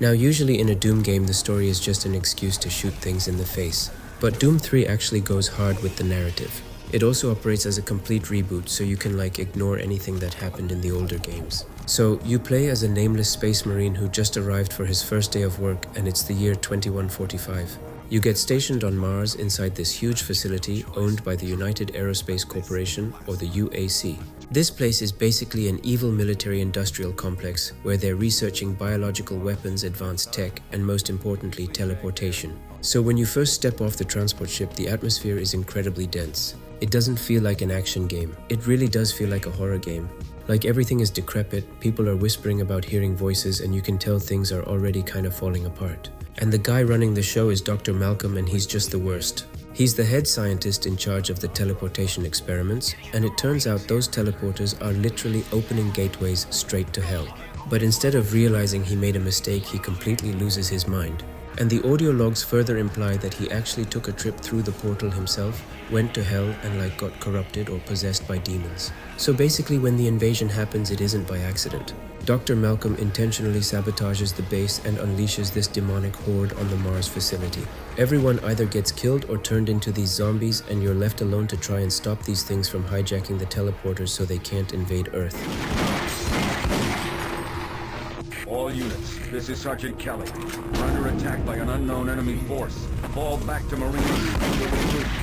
Now usually in a Doom game the story is just an excuse to shoot things in the face, but Doom 3 actually goes hard with the narrative. It also operates as a complete reboot, so you can ignore anything that happened in the older games. So you play as a nameless space marine who just arrived for his first day of work, and it's the year 2145. You get stationed on Mars inside this huge facility owned by the United Aerospace Corporation, or the UAC. This place is basically an evil military-industrial complex where they're researching biological weapons, advanced tech, and most importantly, teleportation. So when you first step off the transport ship, the atmosphere is incredibly dense. It doesn't feel like an action game. It really does feel like a horror game. Like everything is decrepit, people are whispering about hearing voices, and you can tell things are already kind of falling apart. And the guy running the show is Dr. Malcolm, and he's just the worst. He's the head scientist in charge of the teleportation experiments, and it turns out those teleporters are literally opening gateways straight to hell. But instead of realizing he made a mistake, he completely loses his mind. And the audio logs further imply that he actually took a trip through the portal himself, went to hell, and got corrupted or possessed by demons. So basically when the invasion happens, it isn't by accident. Dr. Malcolm intentionally sabotages the base and unleashes this demonic horde on the Mars facility. Everyone either gets killed or turned into these zombies, and you're left alone to try and stop these things from hijacking the teleporters so they can't invade Earth. All units, this is Sergeant Kelly. We're under attack by an unknown enemy force. Fall back to Marines.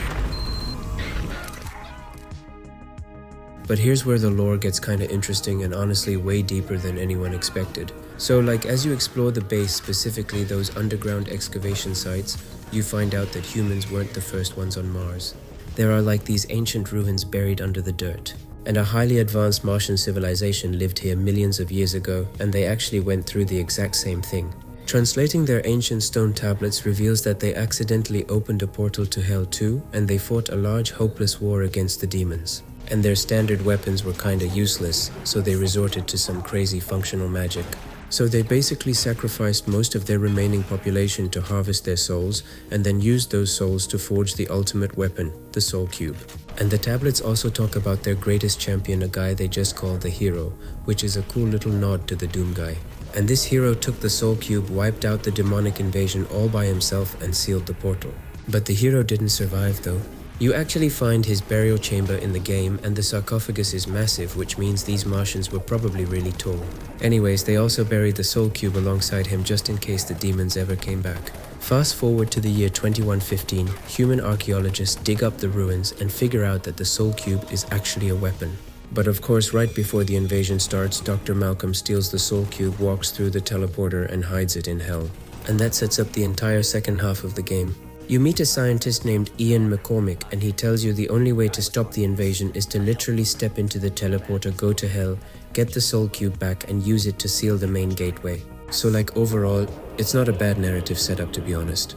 But here's where the lore gets kinda interesting and honestly way deeper than anyone expected. So as you explore the base, specifically those underground excavation sites, you find out that humans weren't the first ones on Mars. There are these ancient ruins buried under the dirt. And a highly advanced Martian civilization lived here millions of years ago, and they actually went through the exact same thing. Translating their ancient stone tablets reveals that they accidentally opened a portal to Hell too, and they fought a large hopeless war against the demons. And their standard weapons were kinda useless, so they resorted to some crazy functional magic. So they basically sacrificed most of their remaining population to harvest their souls, and then used those souls to forge the ultimate weapon, the Soul Cube. And the tablets also talk about their greatest champion, a guy they just call the Hero, which is a cool little nod to the Doom guy. And this hero took the Soul Cube, wiped out the demonic invasion all by himself, and sealed the portal. But the hero didn't survive though. You actually find his burial chamber in the game, and the sarcophagus is massive, which means these Martians were probably really tall. Anyways, they also buried the Soul Cube alongside him just in case the demons ever came back. Fast forward to the year 2115, human archaeologists dig up the ruins and figure out that the Soul Cube is actually a weapon. But of course, right before the invasion starts, Dr. Malcolm steals the Soul Cube, walks through the teleporter, and hides it in Hell. And that sets up the entire second half of the game. You meet a scientist named Ian McCormick, and he tells you the only way to stop the invasion is to literally step into the teleporter, go to Hell, get the Soul Cube back, and use it to seal the main gateway. So overall, it's not a bad narrative setup, to be honest.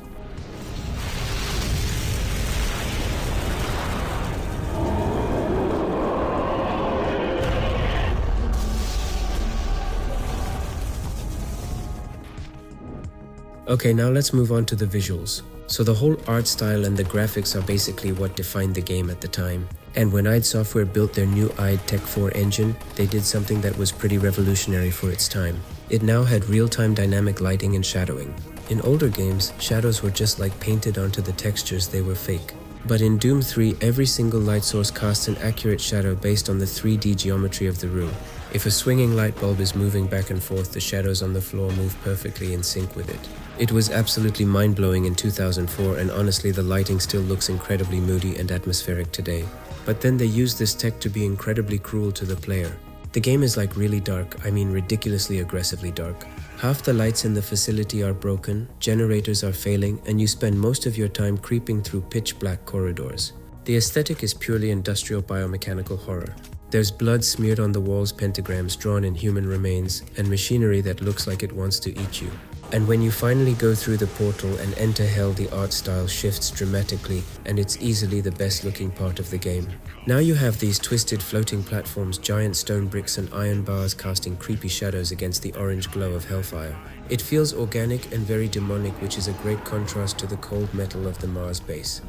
Okay, now let's move on to the visuals. So the whole art style and the graphics are basically what defined the game at the time. And when id Software built their new id Tech 4 engine, they did something that was pretty revolutionary for its time. It now had real-time dynamic lighting and shadowing. In older games, shadows were just painted onto the textures, they were fake. But in Doom 3, every single light source casts an accurate shadow based on the 3D geometry of the room. If a swinging light bulb is moving back and forth, the shadows on the floor move perfectly in sync with it. It was absolutely mind-blowing in 2004, and honestly the lighting still looks incredibly moody and atmospheric today. But then they used this tech to be incredibly cruel to the player. The game is really dark, I mean ridiculously aggressively dark. Half the lights in the facility are broken, generators are failing, and you spend most of your time creeping through pitch-black corridors. The aesthetic is purely industrial biomechanical horror. There's blood smeared on the walls, pentagrams drawn in human remains, and machinery that looks like it wants to eat you. And when you finally go through the portal and enter Hell, the art style shifts dramatically, and it's easily the best looking part of the game. Now you have these twisted floating platforms, giant stone bricks and iron bars casting creepy shadows against the orange glow of Hellfire. It feels organic and very demonic, which is a great contrast to the cold metal of the Mars base.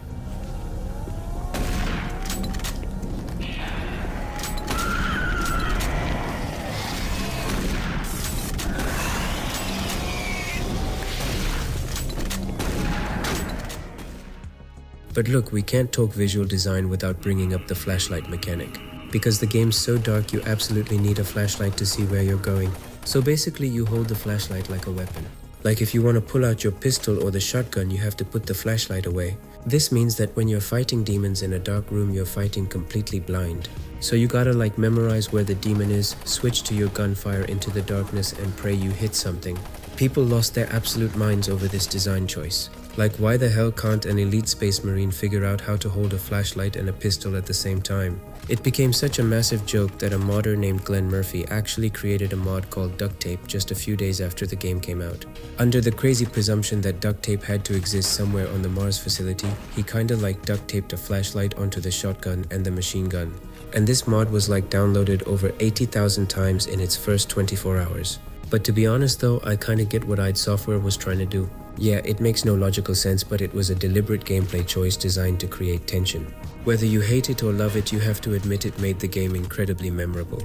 But look, we can't talk visual design without bringing up the flashlight mechanic. Because the game's so dark, you absolutely need a flashlight to see where you're going. So basically you hold the flashlight like a weapon. Like if you want to pull out your pistol or the shotgun, you have to put the flashlight away. This means that when you're fighting demons in a dark room, you're fighting completely blind. So you gotta like memorize where the demon is, switch to your gunfire into the darkness and pray you hit something. People lost their absolute minds over this design choice. Like, why the hell can't an elite space marine figure out how to hold a flashlight and a pistol at the same time? It became such a massive joke that a modder named Glenn Murphy actually created a mod called duct tape just a few days after the game came out. Under the crazy presumption that duct tape had to exist somewhere on the Mars facility, he kinda like duct taped a flashlight onto the shotgun and the machine gun. And this mod was like downloaded over 80,000 times in its first 24 hours. But to be honest though, I kinda get what id Software was trying to do. Yeah, it makes no logical sense, but it was a deliberate gameplay choice designed to create tension. Whether you hate it or love it, you have to admit it made the game incredibly memorable.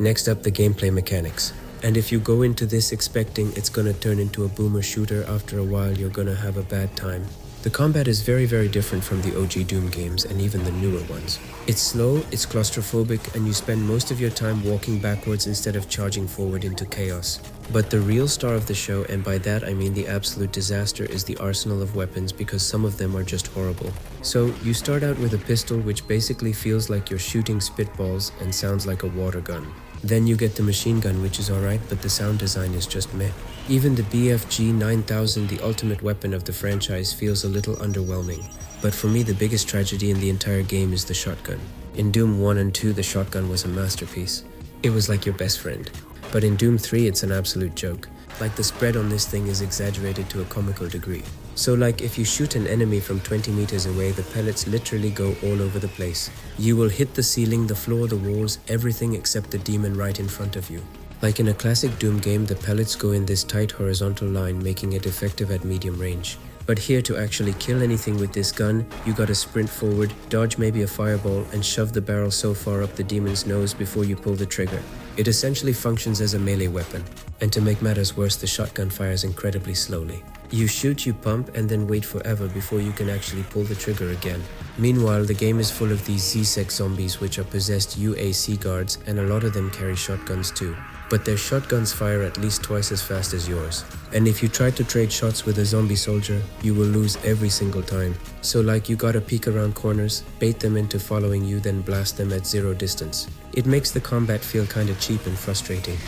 Next up, the gameplay mechanics. And if you go into this expecting it's gonna turn into a boomer shooter, after a while you're gonna have a bad time. The combat is very different from the OG Doom games and even the newer ones. It's slow, it's claustrophobic, and you spend most of your time walking backwards instead of charging forward into chaos. But the real star of the show, and by that I mean the absolute disaster, is the arsenal of weapons, because some of them are just horrible. So you start out with a pistol which basically feels like you're shooting spitballs and sounds like a water gun. Then you get the machine gun, which is alright, but the sound design is just meh. Even the BFG 9000, the ultimate weapon of the franchise, feels a little underwhelming. But for me, the biggest tragedy in the entire game is the shotgun. In Doom 1 and 2, the shotgun was a masterpiece. It was like your best friend. But in Doom 3, it's an absolute joke. Like, the spread on this thing is exaggerated to a comical degree. So like, if you shoot an enemy from 20 meters away, the pellets literally go all over the place. You will hit the ceiling, the floor, the walls, everything except the demon right in front of you. Like in a classic Doom game, the pellets go in this tight horizontal line, making it effective at medium range. But here, to actually kill anything with this gun, you gotta sprint forward, dodge maybe a fireball, and shove the barrel so far up the demon's nose before you pull the trigger. It essentially functions as a melee weapon. And to make matters worse, the shotgun fires incredibly slowly. You shoot, you pump, and then wait forever before you can actually pull the trigger again. Meanwhile, the game is full of these Z-Sec zombies, which are possessed UAC guards, and a lot of them carry shotguns too. But their shotguns fire at least twice as fast as yours. And if you try to trade shots with a zombie soldier, you will lose every single time. So like, you gotta peek around corners, bait them into following you, then blast them at zero distance. It makes the combat feel kinda cheap and frustrating.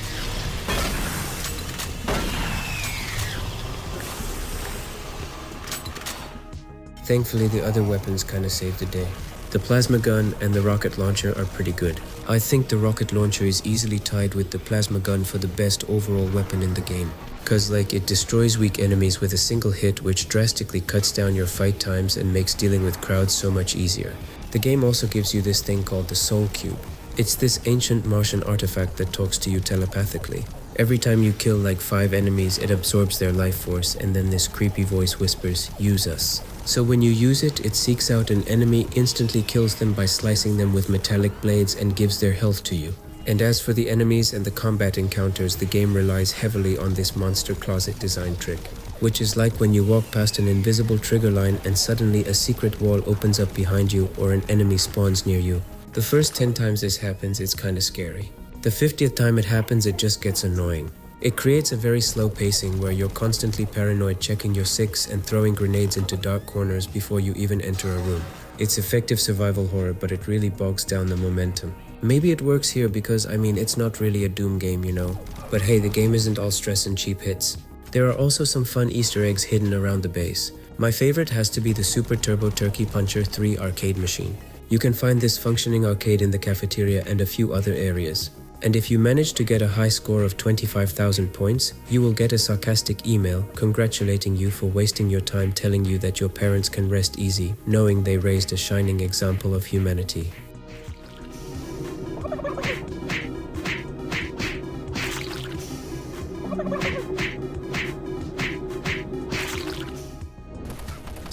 Thankfully, the other weapons kinda saved the day. The plasma gun and the rocket launcher are pretty good. I think the rocket launcher is easily tied with the plasma gun for the best overall weapon in the game. Cause like, it destroys weak enemies with a single hit, which drastically cuts down your fight times and makes dealing with crowds so much easier. The game also gives you this thing called the Soul Cube. It's this ancient Martian artifact that talks to you telepathically. Every time you kill like 5 enemies, it absorbs their life force, and then this creepy voice whispers, "Use us." So when you use it, it seeks out an enemy, instantly kills them by slicing them with metallic blades, and gives their health to you. And as for the enemies and the combat encounters, the game relies heavily on this monster closet design trick. Which is like when you walk past an invisible trigger line and suddenly a secret wall opens up behind you, or an enemy spawns near you. The first 10 times this happens, it's kinda scary. The 50th time it happens, it just gets annoying. It creates a very slow pacing where you're constantly paranoid, checking your 6 and throwing grenades into dark corners before you even enter a room. It's effective survival horror, but it really bogs down the momentum. Maybe it works here because, I mean, it's not really a Doom game, you know. But hey, the game isn't all stress and cheap hits. There are also some fun Easter eggs hidden around the base. My favorite has to be the Super Turbo Turkey Puncher 3 arcade machine. You can find this functioning arcade in the cafeteria and a few other areas. And if you manage to get a high score of 25,000 points, you will get a sarcastic email congratulating you for wasting your time, telling you that your parents can rest easy, knowing they raised a shining example of humanity.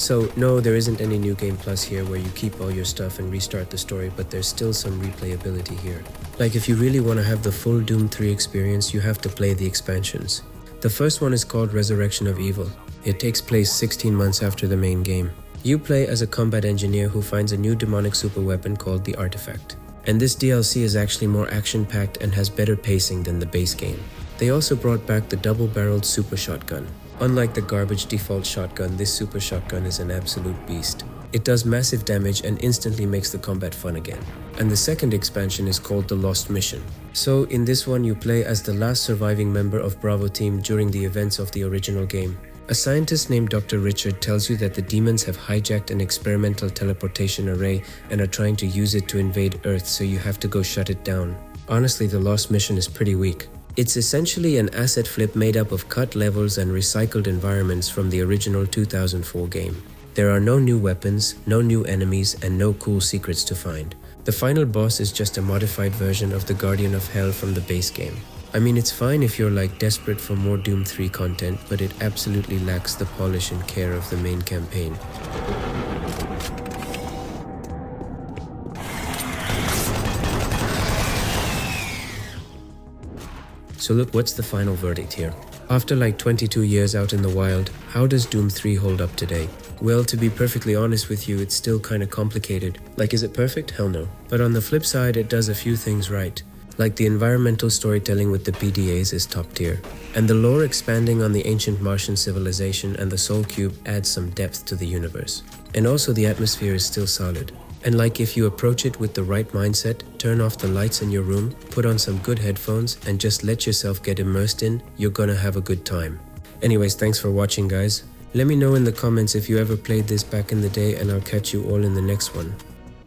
So no, there isn't any New Game Plus here where you keep all your stuff and restart the story, but there's still some replayability here. Like if you really want to have the full Doom 3 experience, you have to play the expansions. The first one is called Resurrection of Evil. It takes place 16 months after the main game. You play as a combat engineer who finds a new demonic superweapon called the Artifact. And this DLC is actually more action-packed and has better pacing than the base game. They also brought back the double-barreled super shotgun. Unlike the garbage default shotgun, this super shotgun is an absolute beast. It does massive damage and instantly makes the combat fun again. And the second expansion is called The Lost Mission. So in this one you play as the last surviving member of Bravo Team during the events of the original game. A scientist named Dr. Richard tells you that the demons have hijacked an experimental teleportation array and are trying to use it to invade Earth, so you have to go shut it down. Honestly, the Lost Mission is pretty weak. It's essentially an asset flip made up of cut levels and recycled environments from the original 2004 game. There are no new weapons, no new enemies, and no cool secrets to find. The final boss is just a modified version of the Guardian of Hell from the base game. I mean, it's fine if you're like desperate for more Doom 3 content, but it absolutely lacks the polish and care of the main campaign. So look, what's the final verdict here? After like 22 years out in the wild, how does Doom 3 hold up today? Well, to be perfectly honest with you, it's still kinda complicated. Like, is it perfect? Hell no. But on the flip side, it does a few things right. Like the environmental storytelling with the PDAs is top tier. And the lore expanding on the ancient Martian civilization and the Soul Cube adds some depth to the universe. And also the atmosphere is still solid. And like if you approach it with the right mindset, turn off the lights in your room, put on some good headphones, and just let yourself get immersed in, you're gonna have a good time. Anyways, thanks for watching, guys. Let me know in the comments if you ever played this back in the day, and I'll catch you all in the next one.